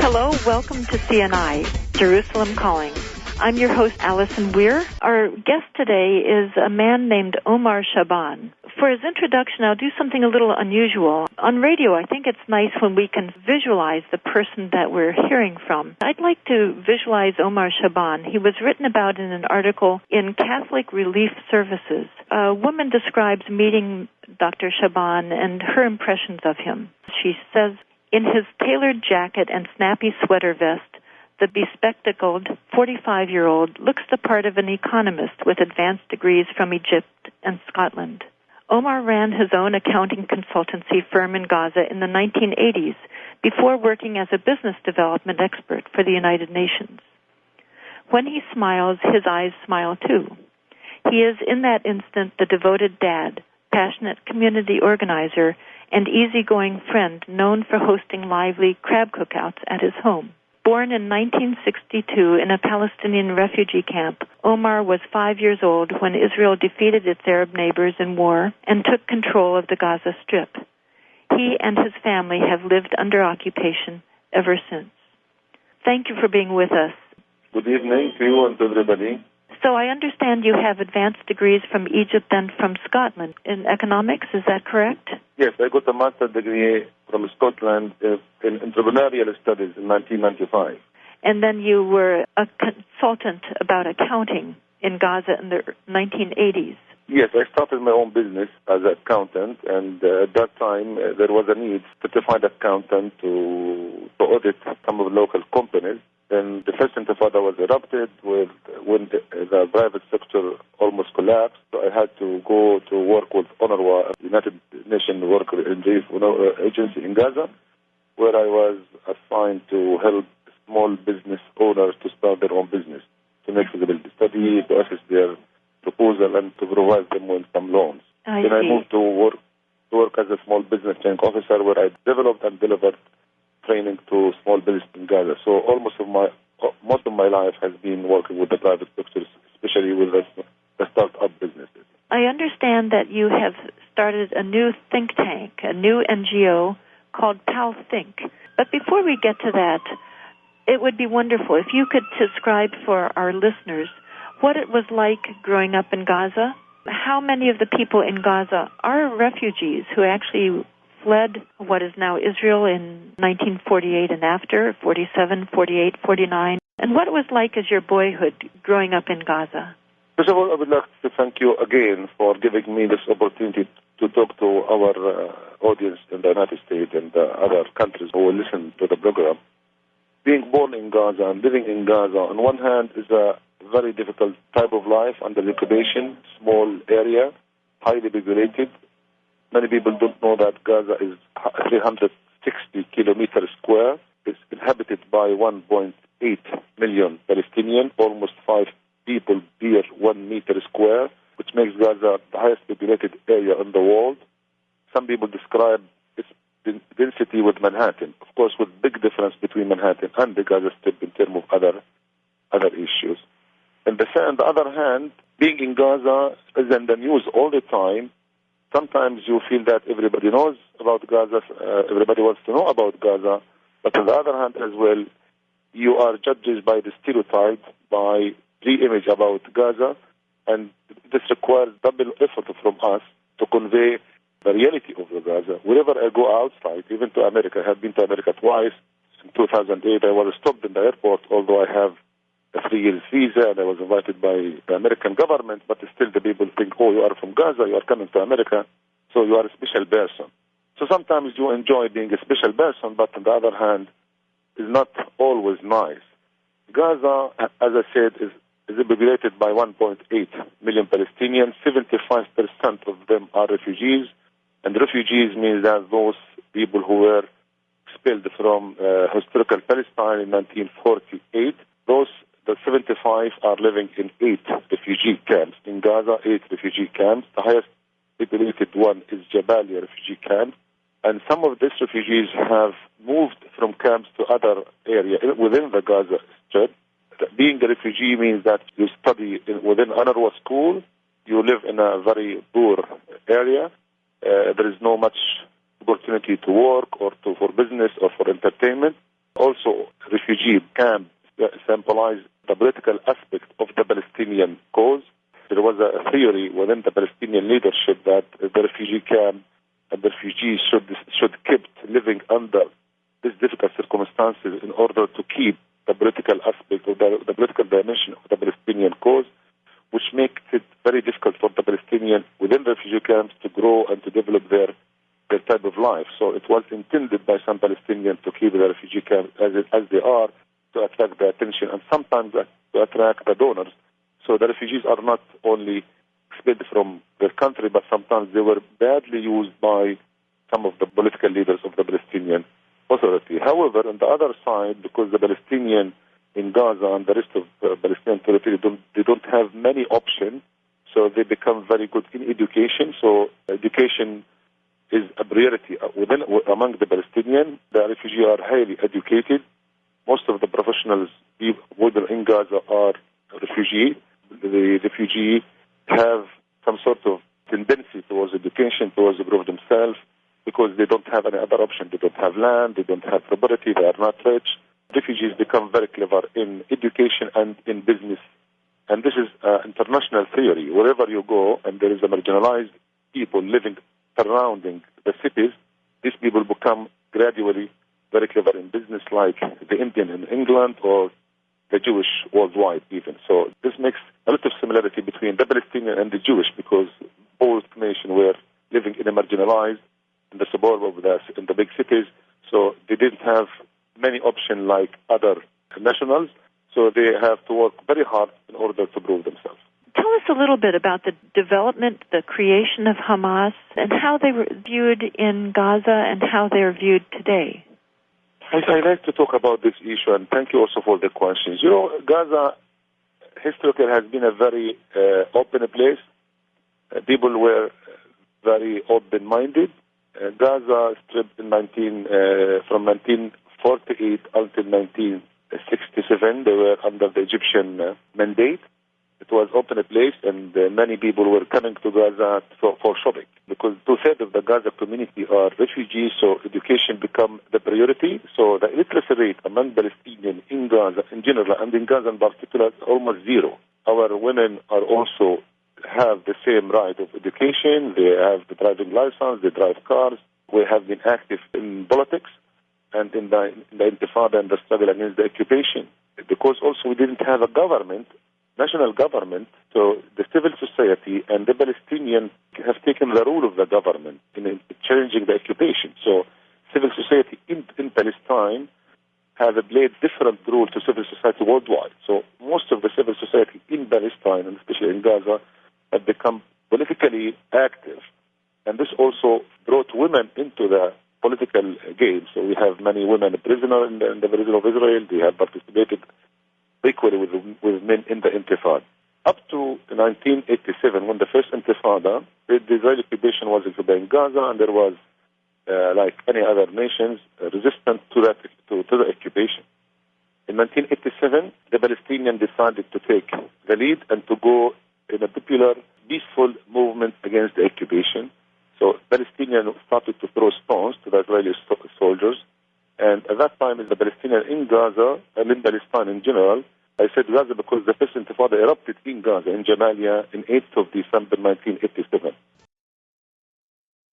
Hello, welcome to CNI, Jerusalem Calling. I'm your host, Alison Weir. Our guest today is a man named Omar Shaban. For his introduction, I'll do something a little unusual. On radio, I think it's nice when we can visualize the person that we're hearing from. I'd like to visualize Omar Shaban. He was written about in an article in Catholic Relief Services. A woman describes meeting Dr. Shaban and her impressions of him. She says, in his tailored jacket and snappy sweater vest, the bespectacled 45-year-old looks the part of an economist with advanced degrees from Egypt and Scotland. Omar ran his own accounting consultancy firm in Gaza in the 1980s before working as a business development expert for the United Nations. When he smiles, his eyes smile too. He is in that instant the devoted dad, passionate community organizer, and easygoing friend known for hosting lively crab cookouts at his home. Born in 1962 in a Palestinian refugee camp, Omar was 5 years old when Israel defeated its Arab neighbors in war and took control of the Gaza Strip. He and his family have lived under occupation ever since. Thank you for being with us. Good evening to you and to everybody. So I understand you have advanced degrees from Egypt and from Scotland in economics, is that correct? Yes, I got a master's degree from Scotland in entrepreneurial studies in 1995. And then you were a consultant about accounting in Gaza in the 1980s. Yes, I started my own business as an accountant, and at that time there was a need to find an accountant to audit some of the local companies. Then the first intifada was erupted when the private sector almost collapsed. So I had to go to work with UNRWA, United Nations Worker Relief Agency in Gaza, where I was assigned to help small business owners to start their own business, to make feasibility study, to assess their proposal, and to provide them with some loans. Then I moved to work as a small business training officer, where I developed and delivered training to small business in Gaza. So most of my life has been working with the private sector, especially with the start-up businesses. I understand that you have started a new think tank, a new NGO called Pal Think. But before we get to that, it would be wonderful if you could describe for our listeners what it was like growing up in Gaza. How many of the people in Gaza are refugees who actually fled what is now Israel in 1948 and after, 47, 48, 49, and what it was like as your boyhood growing up in Gaza? First of all, I would like to thank you again for giving me this opportunity to talk to our audience in the United States and other countries who will listen to the program. Being born in Gaza and living in Gaza, on one hand, is a very difficult type of life under occupation, small area, highly populated. Many people don't know that Gaza is 360 kilometers square. It's inhabited by 1.8 million Palestinians, almost 5 people per 1 meter square, which makes Gaza the highest populated area in the world. Some people describe its density with Manhattan, of course, with big difference between Manhattan and the Gaza Strip in terms of other issues. On the other hand, being in Gaza is in the news all the time. Sometimes you feel that everybody knows about Gaza, everybody wants to know about Gaza, but on the other hand as well, you are judged by the stereotype, by the image about Gaza, and this requires double effort from us to convey the reality of the Gaza. Whenever I go outside, even to America, I have been to America twice. In 2008, I was stopped in the airport, although I have a 3-year visa, and I was invited by the American government, but still the people think, oh, you are from Gaza, you are coming to America, so you are a special person. So sometimes you enjoy being a special person, but on the other hand, is not always nice. Gaza, as I said, is populated by 1.8 million Palestinians. 75% of them are refugees, and refugees means that those people who were expelled from historical Palestine in 1948, the 75 are living in 8 refugee camps. In Gaza, 8 refugee camps. The highest populated one is Jabalia refugee camp. And some of these refugees have moved from camps to other areas within the Gaza Strip. Being a refugee means that you study within UNRWA school, you live in a very poor area, there is no much opportunity to work or for business or for entertainment. Also, refugee camp symbolize the political aspect of the Palestinian cause. There was a theory within the Palestinian leadership that the refugee camp and the refugees should keep living under these difficult circumstances in order to keep the political aspect of the political dimension of the Palestinian cause, which makes it very difficult for the Palestinians within the refugee camps to grow and to develop their type of life. So it was intended by some Palestinians to keep the refugee camps as they are, to attract the attention and sometimes to attract the donors. So the refugees are not only expelled from their country, but sometimes they were badly used by some of the political leaders of the Palestinian Authority. However, on the other side, because the Palestinians in Gaza and the rest of Palestinian territory don't have many options, so they become very good in education. So education is a priority among the Palestinians. The refugees are highly educated. Most of the professionals within in Gaza are refugees. The refugees have some sort of tendency towards education, towards improving themselves, because they don't have any other option. They don't have land, they don't have property, they are not rich. Refugees become very clever in education and in business. And this is international theory. Wherever you go and there is a marginalized people living surrounding the cities, these people become gradually very clever in business, like the Indian in England or the Jewish worldwide even. So this makes a lot of similarity between the Palestinian and the Jewish, because both nations were living in a marginalized, in the suburb of in the big cities, so they didn't have many options like other nationals, so they have to work very hard in order to prove themselves. Tell us a little bit about the development, the creation of Hamas, and how they were viewed in Gaza and how they are viewed today. I like to talk about this issue, and thank you also for the questions. You know, Gaza historically has been a very open place. People were very open-minded. Gaza Strip from 1948 until 1967, they were under the Egyptian mandate. It was open place, and many people were coming to Gaza for shopping, because 2/3 of the Gaza community are refugees, so education become the priority. So the illiteracy rate among Palestinians in Gaza in general, and in Gaza in particular, is almost zero. Our women are also have the same right of education. They have the driving license, they drive cars. We have been active in politics and in the Intifada and the struggle against the occupation, because also we didn't have a government, national government, so the civil society and the Palestinians have taken the role of the government in challenging the occupation. So civil society in Palestine have played different role to civil society worldwide. So most of the civil society in Palestine, and especially in Gaza, have become politically active. And this also brought women into the political game. So we have many women prisoners in the prison of Israel. They have participated equally with men in the Intifada. Up to 1987, when the first Intifada, the Israeli occupation was in Gaza, and there was, like any other nations, resistant to the occupation. In 1987, the Palestinians decided to take the lead and to go in a popular, peaceful movement against the occupation. So Palestinians started to throw stones to the Israeli soldiers. And at that time, the Palestinians in Gaza, and in Palestine in general, I said Gaza because the first Intifada erupted in Gaza, in Jabalia, in 8th of December 1987.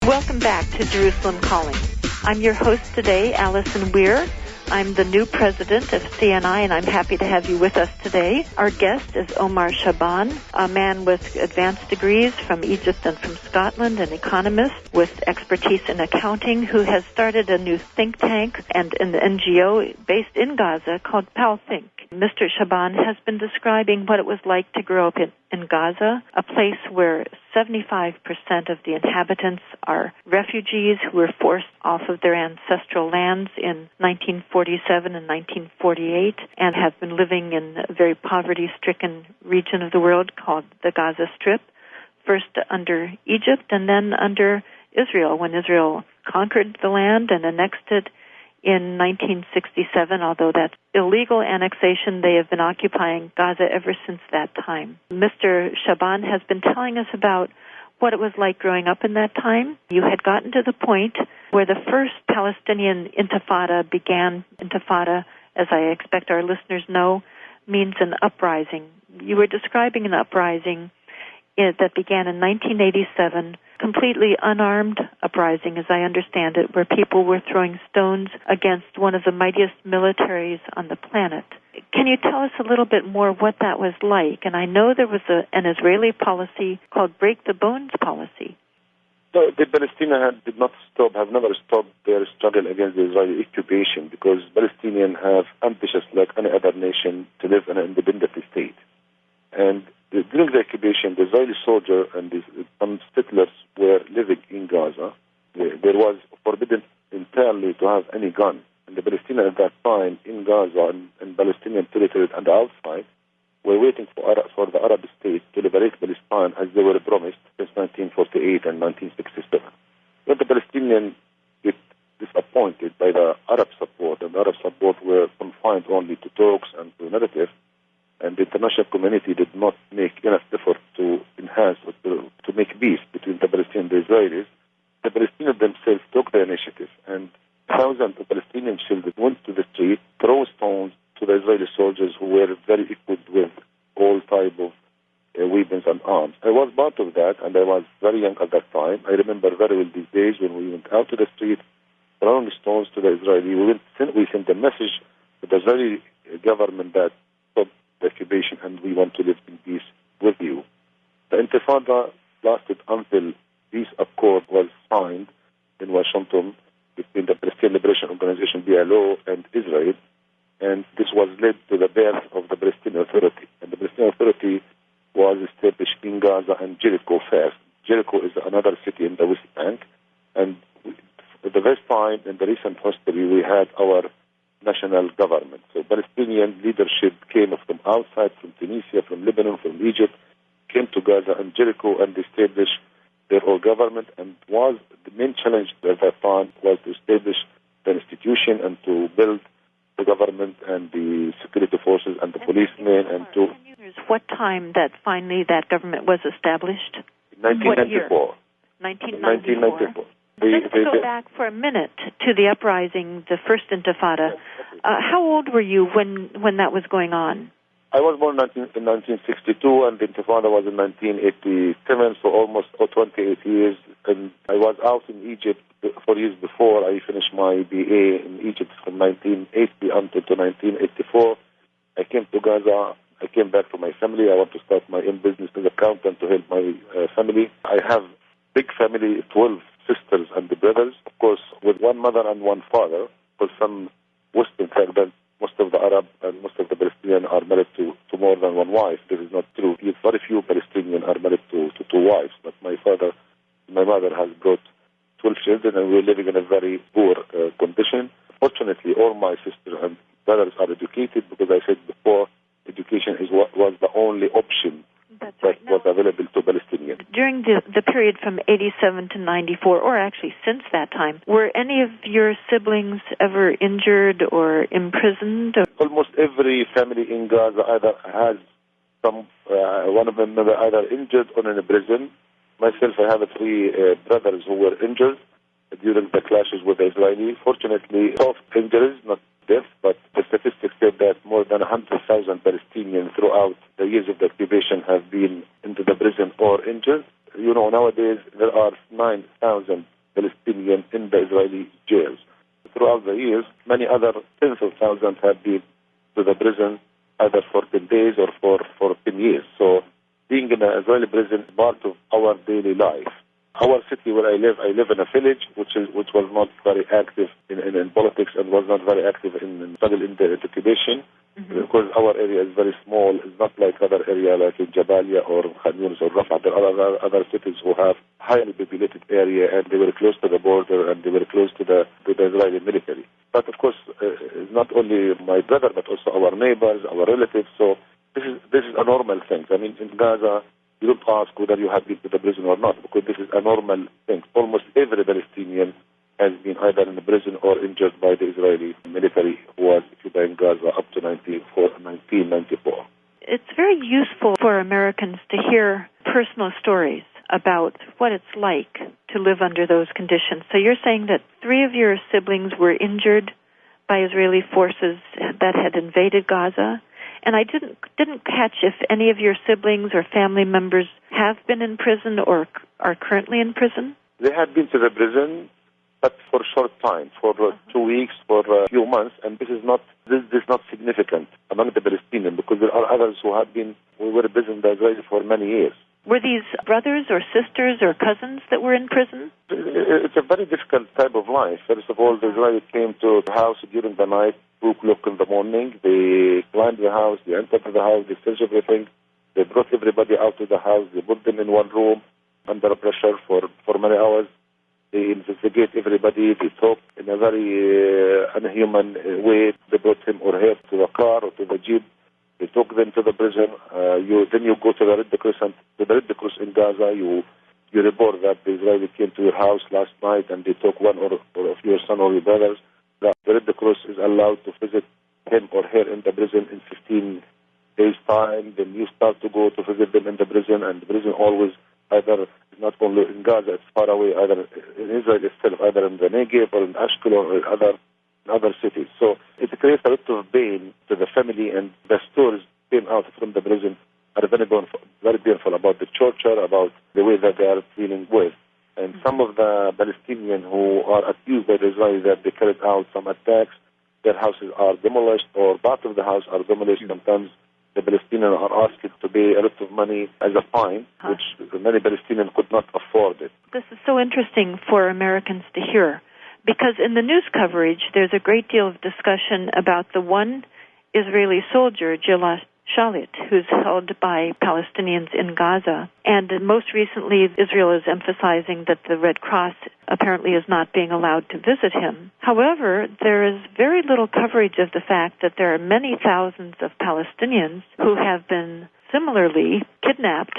Welcome back to Jerusalem Calling. I'm your host today, Alison Weir. I'm the new president of CNI, and I'm happy to have you with us today. Our guest is Omar Shaban, a man with advanced degrees from Egypt and from Scotland, an economist with expertise in accounting, who has started a new think tank and an NGO based in Gaza called PalThink. Mr. Shaban has been describing what it was like to grow up in Gaza, a place where 75% of the inhabitants are refugees who were forced off of their ancestral lands in 1947 and 1948 and have been living in a very poverty-stricken region of the world called the Gaza Strip, first under Egypt and then under Israel, when Israel conquered the land and annexed it in 1967, although that's illegal annexation. They have been occupying Gaza ever since that time. Mr. Shaban has been telling us about what it was like growing up in that time. You had gotten to the point where the first Palestinian intifada began. Intifada, as I expect our listeners know, means an uprising. You were describing an uprising that began in 1987, completely unarmed uprising, as I understand it, where people were throwing stones against one of the mightiest militaries on the planet. Can you tell us a little bit more what that was like? And I know there was an Israeli policy called Break the Bones policy. So the Palestinians have never stopped their struggle against the Israeli occupation, because Palestinians have ambitious, like any other nation, to live in an independent state. And during the occupation, the Israeli soldier and some settlers were living in Gaza. There was forbidden entirely to have any gun. And the Palestinians at that time in Gaza and Palestinian territory and outside were waiting for the Arab state to liberate Palestine, as they were promised since 1948 and 1967. When the Palestinians get disappointed by the Arab support, and the Arab support were confined only to talks and to narrative, and the international community did not make enough effort to enhance or to make peace between the Palestinians and the Israelis, the Palestinians themselves took the initiative, and thousands of Palestinian children went to the street, threw stones to the Israeli soldiers who were very equipped with all type of weapons and arms. I was part of that, and I was very young at that time. I remember very well these days when we went out to the street, throwing stones to the Israeli. We sent a message to the Israeli government that stop the occupation and we want to live in peace with you. The Intifada lasted until peace accord was signed in Washington between the Palestinian Liberation Organization, PLO, and Israel, and this was led to the birth of the Palestinian Authority. And the Palestinian Authority was established in Gaza and Jericho first. Jericho is another city in the West Bank, and for the first time in the recent history we had our national government. So Palestinian leadership came from outside, from Tunisia, from Lebanon, from Egypt, came to Gaza and Jericho and established their own government, and was the main challenge at that time was to establish the institution and to build the government and the security forces and the policemen and to... What time that finally that government was established? 1994. 1994. Let's go back for a minute to the uprising, the first Intifada. How old were you when that was going on? I was born in 1962, and the Intifada was in 1987, so almost 28 years. And I was out in Egypt 4 years before I finished my BA in Egypt from 1980 until 1984. I came to Gaza. I came back to my family. I want to start my own business as an accountant to help my family. I have big family, 12 sisters and brothers, of course, with one mother and one father. For some Western fact that most of the Arab and most of the Palestinians are married to more than one wife. This is not true. Very few Palestinians are married to two wives. But my mother has brought 12 children, and we're living in a very poor condition. Fortunately, all my sisters and brothers are educated, because I said before, education was the only option that was available to Palestinians. During the period from 87 to 94, or actually since that time, were any of your siblings ever injured or imprisoned? Almost every family in Gaza either has one of them either injured or in a prison. Myself, I have 3 brothers who were injured during the clashes with the Israelis. Fortunately, soft injuries, not death, but the statistics said that more than 100,000 Palestinians throughout the years of the occupation have been into the prison or injured. You know, nowadays there are 9,000 Palestinians in the Israeli jails. Throughout the years, many other tens of thousands have been to the prison either for 10 days or for 10 years. So being in an Israeli prison is part of our daily life. Our city where I live in a village which was not very active in politics and was not very active in struggle in the occupation, because our area is very small. It's not like other area like in Jabalia or Khan Yunis or Rafah. There are other cities who have highly populated area, and they were close to the border and they were close to the Israeli military. But of course, it's not only my brother but also our neighbors, our relatives. So this is a normal thing. I mean, in Gaza, you don't ask whether you have been to the prison or not, because this is a normal thing. Almost every Palestinian has been either in the prison or injured by the Israeli military who was occupying Gaza up to 1994. It's very useful for Americans to hear personal stories about what it's like to live under those conditions. So you're saying that 3 of your siblings were injured by Israeli forces that had invaded Gaza, and I didn't catch if any of your siblings or family members have been in prison or are currently in prison? They had been to the prison, but for a short time, for 2 weeks, for a few months, and this is not significant among the Palestinians because there are others who were in prison by Israel for many years. Were these brothers or sisters or cousins that were in prison? It's a very difficult type of life. First of all, the Israelis came to the house during the night, 2 o'clock in the morning. They climbed the house, they entered the house, they searched everything. They brought everybody out of the house. They put them in one room under pressure for many hours. They investigate everybody. They talk in a very unhuman way. They brought him or her to the car or to the jeep. They took them to the prison. Then you go to the Red Cross in Gaza. You report that the Israeli came to your house last night and they took one or of your son or your brothers. The Red Cross is allowed to visit him or her in the prison in 15 days' time. Then you start to go to visit them in the prison, and the prison always either not only in Gaza, it's far away, either in Israel itself, either in the Negev or in Ashkelon or other cities. So it creates a lot of pain to the family, and the stories came out from the prison are very painful about the torture, about the way that they are dealing with. And some of the Palestinians who are accused by the Israelis that they carried out some attacks, their houses are demolished or part of the house are demolished. Sometimes the Palestinians are asked to pay a lot of money as a fine, which many Palestinians could not afford it. This is so interesting for Americans to hear, because in the news coverage, there's a great deal of discussion about the one Israeli soldier, Gilad Shalit, who's held by Palestinians in Gaza. And most recently, Israel is emphasizing that the Red Cross apparently is not being allowed to visit him. However, there is very little coverage of the fact that there are many thousands of Palestinians who have been similarly kidnapped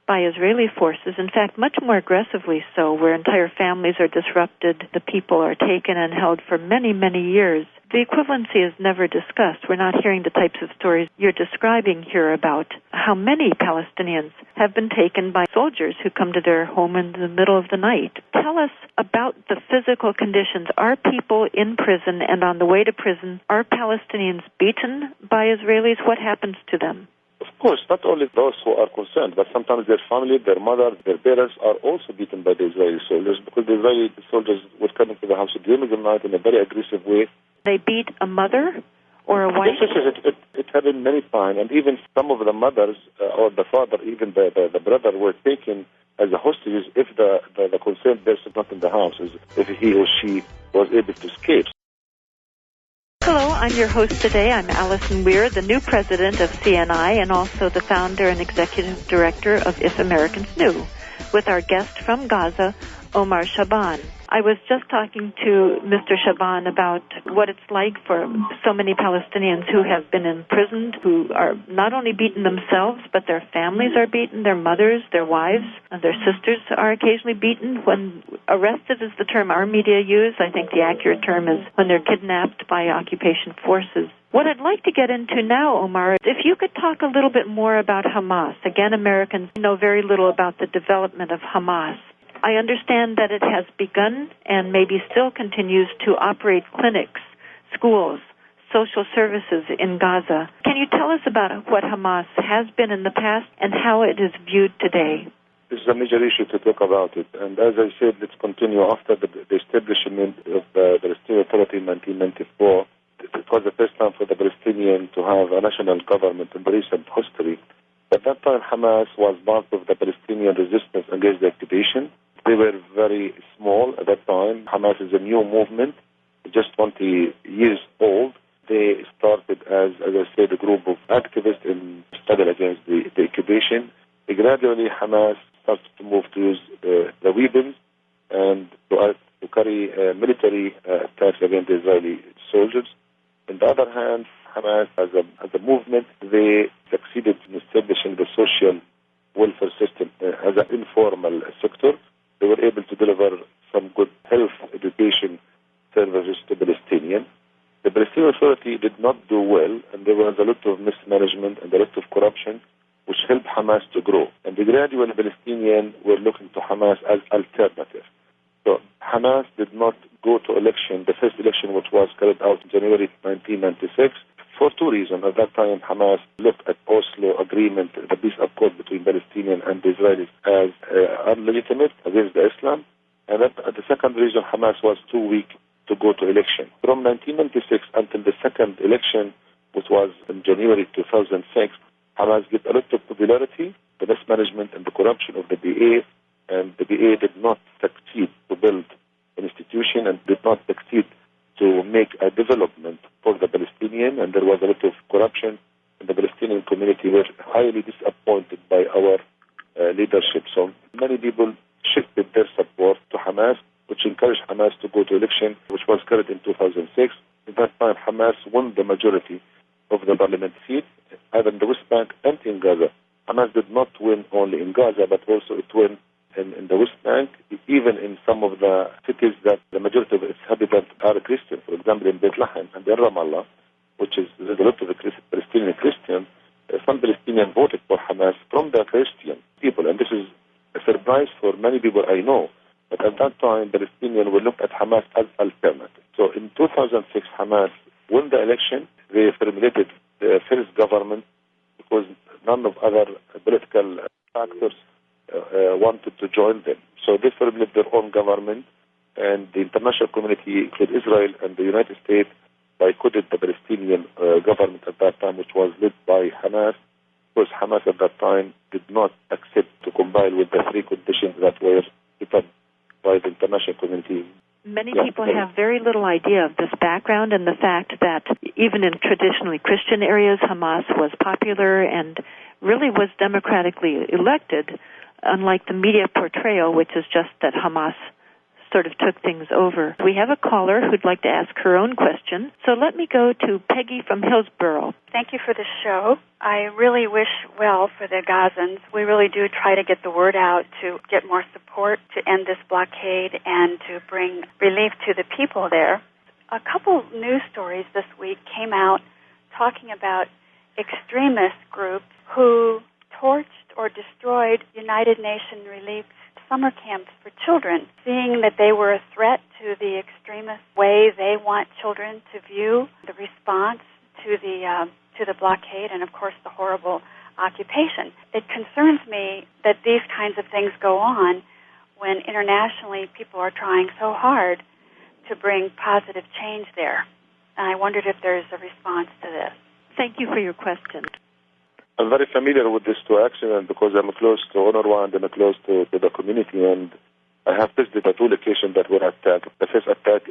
by Israeli forces, in fact, much more aggressively so, where entire families are disrupted, the people are taken and held for many, many years. The equivalency is never discussed. We're not hearing the types of stories you're describing here about how many Palestinians have been taken by soldiers who come to their home in the middle of the night. Tell us about the physical conditions. Are people in prison and on the way to prison, are Palestinians beaten by Israelis? What happens to them? Of course, not only those who are concerned, but sometimes their family, their mother, their parents are also beaten by the Israeli soldiers because the Israeli soldiers were coming to the house during the night in a very aggressive way. They beat a mother or a wife? Yes, it happened many times, and even some of the mothers or the father, even the brother, were taken as a hostages if the concerned person not in the house, if he or she was able to escape. Hello, I'm your host today. I'm Alison Weir, the new president of CNI and also the founder and executive director of If Americans Knew, with our guest from Gaza, Omar Shaban. I was just talking to Mr. Shaban about what it's like for so many Palestinians who have been imprisoned, who are not only beaten themselves, but their families are beaten, their mothers, their wives, and their sisters are occasionally beaten. When arrested is the term our media use. I think the accurate term is when they're kidnapped by occupation forces. What I'd like to get into now, Omar, if you could talk a little bit more about Hamas. Again, Americans know very little about the development of Hamas. I understand that it has begun and maybe still continues to operate clinics, schools, social services in Gaza. Can you tell us about what Hamas has been in the past and how it is viewed today? This is a major issue to talk about it. And as I said, let's continue after the establishment of the Palestinian Authority in 1994. It was the first time for the Palestinians to have a national government in the recent history. At that time, Hamas was part of the Palestinian resistance against the occupation. They were very small at that time. Hamas is a new movement, just 20 years old. They started as I said, a group of activists in struggle against the occupation. Gradually, Hamas started to move to use the weapons and to carry military attacks against the Israeli soldiers. On the other hand, Hamas, as a movement, they succeeded in establishing the social welfare system as an informal sector. They were able to deliver some good health education services to Palestinians. The Palestinian Authority did not do well, and there was a lot of mismanagement and a lot of corruption, which helped Hamas to grow. And the gradual Palestinians were looking to Hamas as alternative. So Hamas did not go to election, the first election which was carried out in January 1996, for two reasons. At that time, Hamas looked at Oslo Agreement, the peace accord between Palestinians and the Israelis, as illegitimate against Islam. And the second reason, Hamas was too weak to go to election. From 1996 until the second election, which was in January 2006, Hamas got a lot of popularity, the mismanagement and the corruption of the BA, and the BA did not succeed to build an institution and did not succeed to make a development for the Palestinian, and there was a lot of corruption, and the Palestinian community were highly disappointed by our leadership. So many people shifted their support to Hamas, which encouraged Hamas to go to election, which was carried in 2006. At that time, Hamas won the majority of the parliament seat, either in the West Bank and in Gaza. Hamas did not win only in Gaza, but also it won in the West Bank, even in some of the cities that the majority of its inhabitants are Christian. For example, in Bethlehem and in Ramallah, which is there's a lot of Palestinian Christians, some Palestinians voted for Hamas from the Christian people, and this is a surprise for many people I know. But at that time, Palestinians will look at Hamas as alternative. So in 2006, Hamas won the election. They formulated the first government because none of other political factors wanted to join them. So they formulated their own government, and the international community, including Israel and the United States, boycotted the Palestinian government at that time, which was led by Hamas, because Hamas at that time did not accept to comply with the three conditions that were set up by the international community. Many people have very little idea of this background and the fact that even in traditionally Christian areas, Hamas was popular and really was democratically elected, unlike the media portrayal, which is just that Hamas sort of took things over. We have a caller who'd like to ask her own question. So let me go to Peggy from Hillsborough. Thank you for the show. I really wish well for the Gazans. We really do try to get the word out to get more support to end this blockade and to bring relief to the people there. A couple news stories this week came out talking about extremist groups who torched or destroyed United Nations relief summer camps for children, seeing that they were a threat to the extremist way they want children to view the response to the blockade and, of course, the horrible occupation. It concerns me that these kinds of things go on when internationally people are trying so hard to bring positive change there. And I wondered if there's a response to this. Thank you for your question. I'm very familiar with these two accidents because I'm close to UNRWA and I'm close to the community, and I have visited the two locations that were attacked. The first attack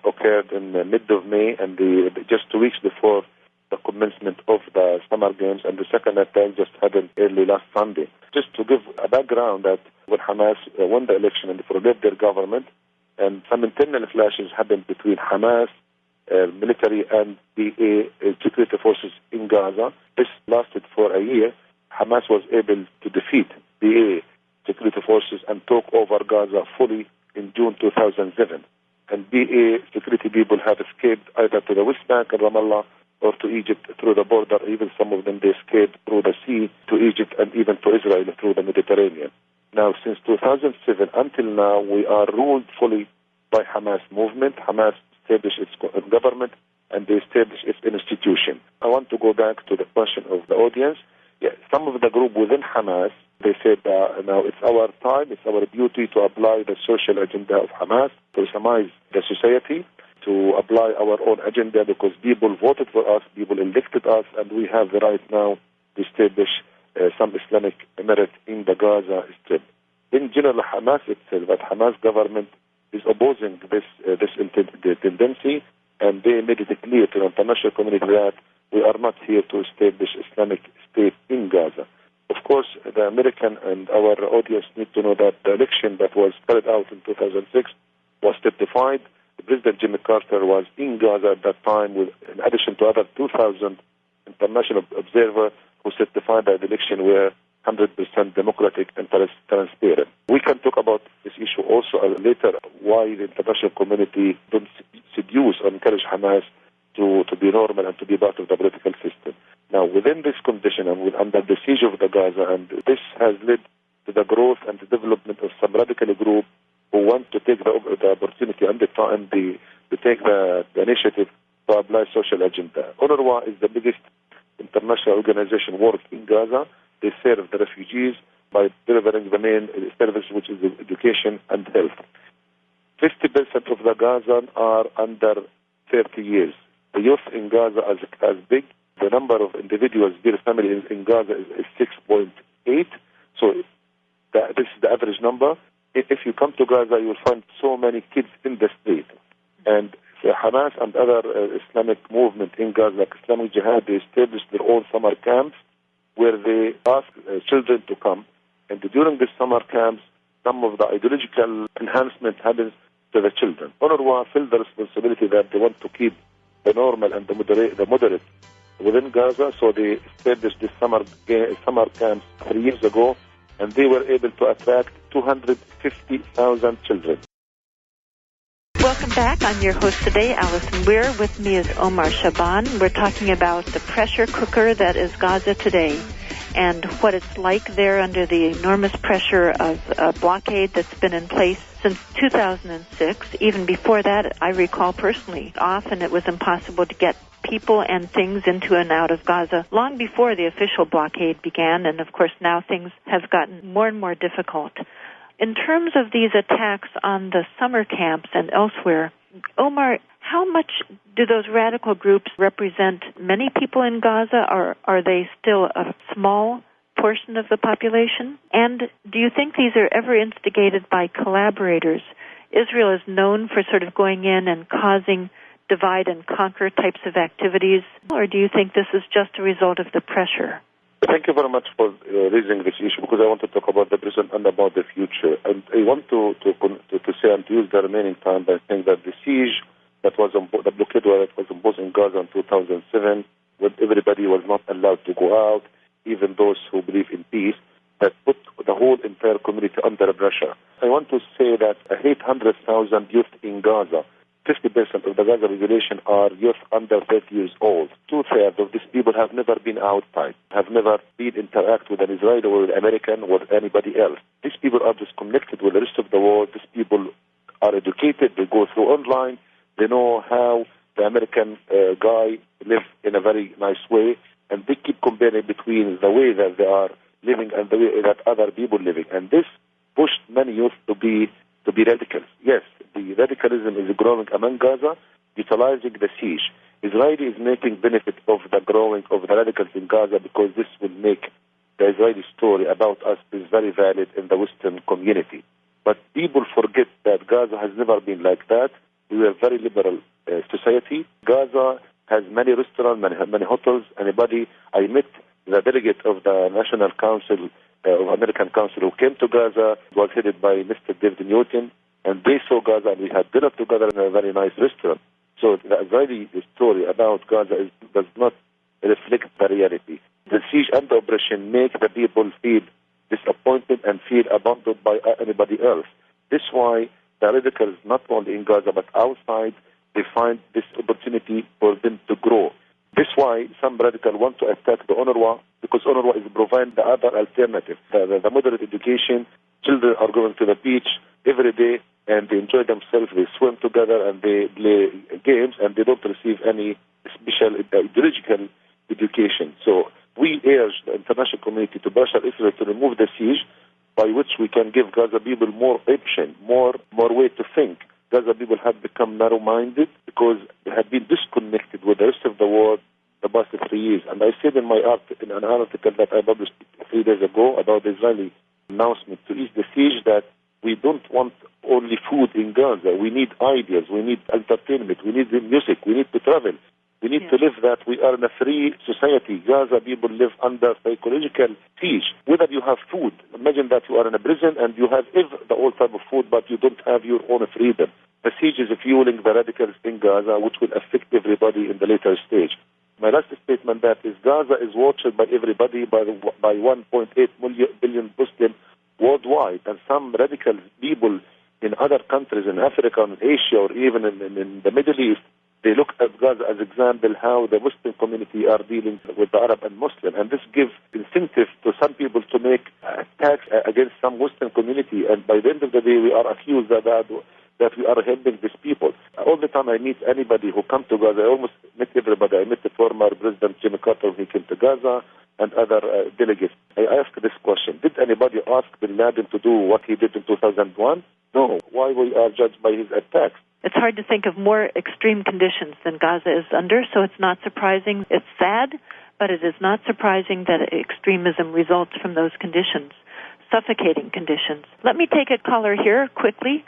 occurred in the mid of May and just 2 weeks before the commencement of the summer games, and the second attack just happened early last Sunday. Just to give a background that when Hamas won the election and formulated their government, and some internal clashes happened between Hamas military and the security forces in Gaza. This lasted for a year. Hamas was able to defeat the security forces and took over Gaza fully in June 2007. And BA security people have escaped either to the West Bank and Ramallah or to Egypt through the border. Even some of them, they escaped through the sea to Egypt and even to Israel through the Mediterranean. Now, since 2007 until now, we are ruled fully by Hamas movement. Hamas established its government and they established its institution. I want to go back to the question of the audience. Some of the group within Hamas, they said now it's our time, it's our duty to apply the social agenda of Hamas, to Islamize the society, to apply our own agenda because people voted for us, people elected us, and we have the right now to establish some Islamic emirate in the Gaza Strip. In general, Hamas itself, that Hamas government is opposing this tendency, and they made it clear to the international community that we are not here to establish Islamic State in Gaza. Of course, the American and our audience need to know that the election that was carried out in 2006 was certified. President Jimmy Carter was in Gaza at that time, with, in addition to other 2,000 international observers who certified that the election were 100% democratic and transparent. We can talk about this issue also later, why the international community don't seduce or encourage Hamas to be normal and to be part of the political system. Now, within this condition and under the siege of the Gaza, and this has led to the growth and the development of some radical group who want to take the opportunity and to take the initiative to apply social agenda. UNRWA is the biggest international organization working in Gaza. They serve the refugees by delivering the main service, which is education and health. 50% of the Gazans are under 30 years. The youth in Gaza is big. The number of individuals, their families in Gaza is 6.8. So this is the average number. If you come to Gaza, you will find so many kids in the street. And Hamas and other Islamic movement in Gaza, like Islamic Jihad, they established their own summer camps where they ask children to come. And during these summer camps, some of the ideological enhancement happens to the children. UNRWA feel the responsibility that they want to keep the normal and the moderate within Gaza, so they established this summer camps 3 years ago, and they were able to attract 250,000 children. Welcome back. I'm your host today, Alison Weir. With me is Omar Shaban. We're talking about the pressure cooker that is Gaza today and what it's like there under the enormous pressure of a blockade that's been in place since 2006. Even before that, I recall personally, often it was impossible to get people and things into and out of Gaza long before the official blockade began, and of course now things have gotten more and more difficult. In terms of these attacks on the summer camps and elsewhere, Omar, how much do those radical groups represent many people in Gaza, or are they still a small portion of the population? And do you think these are ever instigated by collaborators? Israel is known for sort of going in and causing divide and conquer types of activities, or do you think this is just a result of the pressure? Thank you very much for raising this issue, because I want to talk about the present and about the future. And I want to say and to use the remaining time by saying that the siege that was the blockade that was imposed in Gaza in 2007, when everybody was not allowed to go out, even those who believe in peace, that put the whole entire community under pressure. I want to say that 800,000 youth in Gaza, 50% of the Gaza population are youth under 30 years old. 2/3 of these people have never been outside, have never been interact with an Israeli or an American or anybody else. These people are disconnected with the rest of the world. These people are educated. They go through online. They know how the American guy live in a very nice way, and they keep comparing between the way that they are living and the way that other people living. And this pushed many youth to be radicals. Yes, the radicalism is growing among Gaza, utilizing the siege. Israel is making benefit of the growing of the radicals in Gaza, because this will make the Israeli story about us is very valid in the Western community. But people forget that Gaza has never been like that. We are a very liberal society. Gaza has many restaurants, many hotels. I met the delegate of the National Council of American Council who came to Gaza. It was headed by Mr. David Newton, and they saw Gaza, and we had dinner together in a very nice restaurant. So the Israeli story about Gaza does not reflect the reality. The siege and the oppression make the people feel disappointed and feel abandoned by anybody else. This is why the radicals, not only in Gaza but outside, they find this opportunity for them to grow. This is why some radicals want to attack the UNRWA, because UNRWA is providing the other alternative. The moderate education, children are going to the beach every day and they enjoy themselves, they swim together and they play games, and they don't receive any special ideological education. So we urge the international community to pressure Israel to remove the siege, by which we can give Gaza people more option, more way to think. Gaza people have become narrow-minded because they have been disconnected with the rest of the world the past 3 years. And I said in an article that I published 3 days ago about the Israeli announcement to ease the siege that we don't want only food in Gaza. We need ideas. We need entertainment. We need music. We need to travel. We need to live that we are in a free society. Gaza people live under psychological siege. Whether you have food, imagine that you are in a prison and you have the old type of food, but you don't have your own freedom. The siege is fueling the radicals in Gaza, which will affect everybody in the later stage. My last statement that is Gaza is watched by everybody, by 1.8 billion Muslims worldwide, and some radical people in other countries in Africa and Asia or even in the Middle East They look at Gaza as example how the Muslim community are dealing with the Arab and Muslim, and this gives incentive to some people to make attacks against some Muslim community, and by the end of the day we are accused that we are helping these people. All the time I meet anybody who comes to Gaza, I almost meet everybody. I met the former President Jimmy Carter who came to Gaza and other delegates. I ask this question: did anybody ask Bin Laden to do what he did in 2001? No. Why we are judged by his attacks? It's hard to think of more extreme conditions than Gaza is under, so it's not surprising. It's sad, but it is not surprising that extremism results from those conditions, suffocating conditions. Let me take a caller here quickly.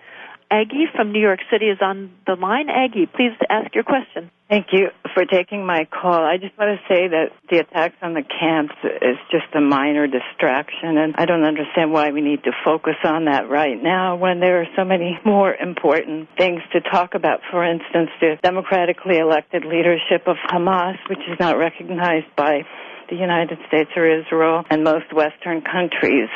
Aggie from New York City is on the line. Aggie, please ask your question. Thank you for taking my call. I just want to say that the attacks on the camps is just a minor distraction, and I don't understand why we need to focus on that right now when there are so many more important things to talk about. For instance, the democratically elected leadership of Hamas, which is not recognized by the United States or Israel and most Western countries.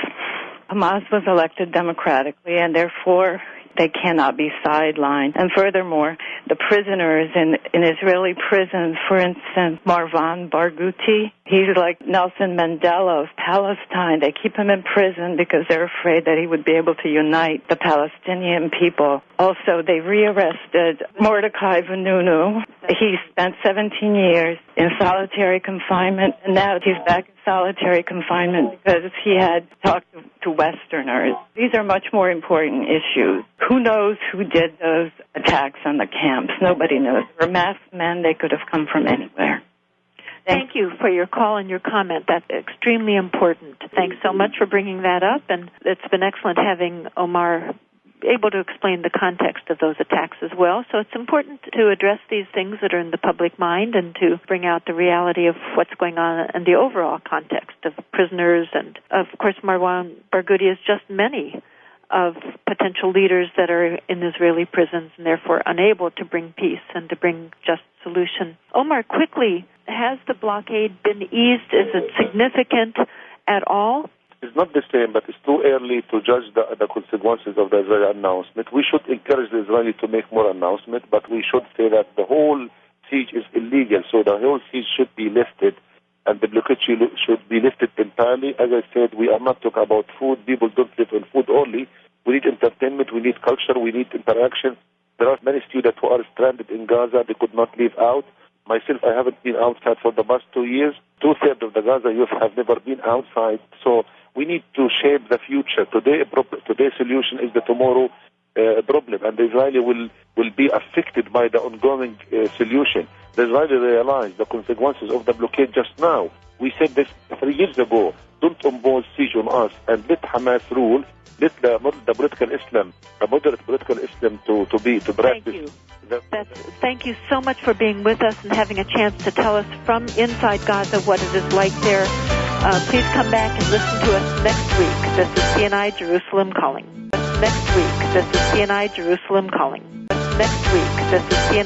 Hamas was elected democratically, and therefore they cannot be sidelined. And furthermore, the prisoners in Israeli prisons, for instance, Marwan Barghouti, he's like Nelson Mandela of Palestine. They keep him in prison because they're afraid that he would be able to unite the Palestinian people. Also, they rearrested Mordecai Vanunu. He spent 17 years in solitary confinement, and now he's back in solitary confinement because he had talked to Westerners. These are much more important issues. Who knows who did those attacks on the camps? Nobody knows. They were masked men. They could have come from anywhere. Thank you for your call and your comment. That's extremely important. Thanks so much for bringing that up, and it's been excellent having Omar able to explain the context of those attacks as well. So it's important to address these things that are in the public mind and to bring out the reality of what's going on in the overall context of prisoners. And, of course, Marwan Barghouti is just many of potential leaders that are in Israeli prisons and therefore unable to bring peace and to bring just solution. Omar, quickly, has the blockade been eased? Is it significant at all? It's not the same, but it's too early to judge the consequences of the Israeli announcement. We should encourage the Israelis to make more announcements, but we should say that the whole siege is illegal, so the whole siege should be lifted, and the blockade should be lifted entirely. As I said, we are not talking about food. People don't live on food only. We need entertainment, we need culture, we need interaction. There are many students who are stranded in Gaza. They could not leave out. Myself, I haven't been outside for the past 2 years. 2/3 of the Gaza youth have never been outside. So we need to shape the future. Today's solution is the tomorrow problem, and the Israeli will be affected by the ongoing solution. The Israeli realize the consequences of the blockade just now. We said this 3 years ago. Don't impose siege on us, and let Hamas rule. Let the political Islam, the moderate political Islam, to practice. Thank you so much for being with us and having a chance to tell us from inside Gaza what it is like there. Please come back and listen to us next week. This is CNI Jerusalem calling. Next week, this is CNI Jerusalem calling. Next week, this is CNI.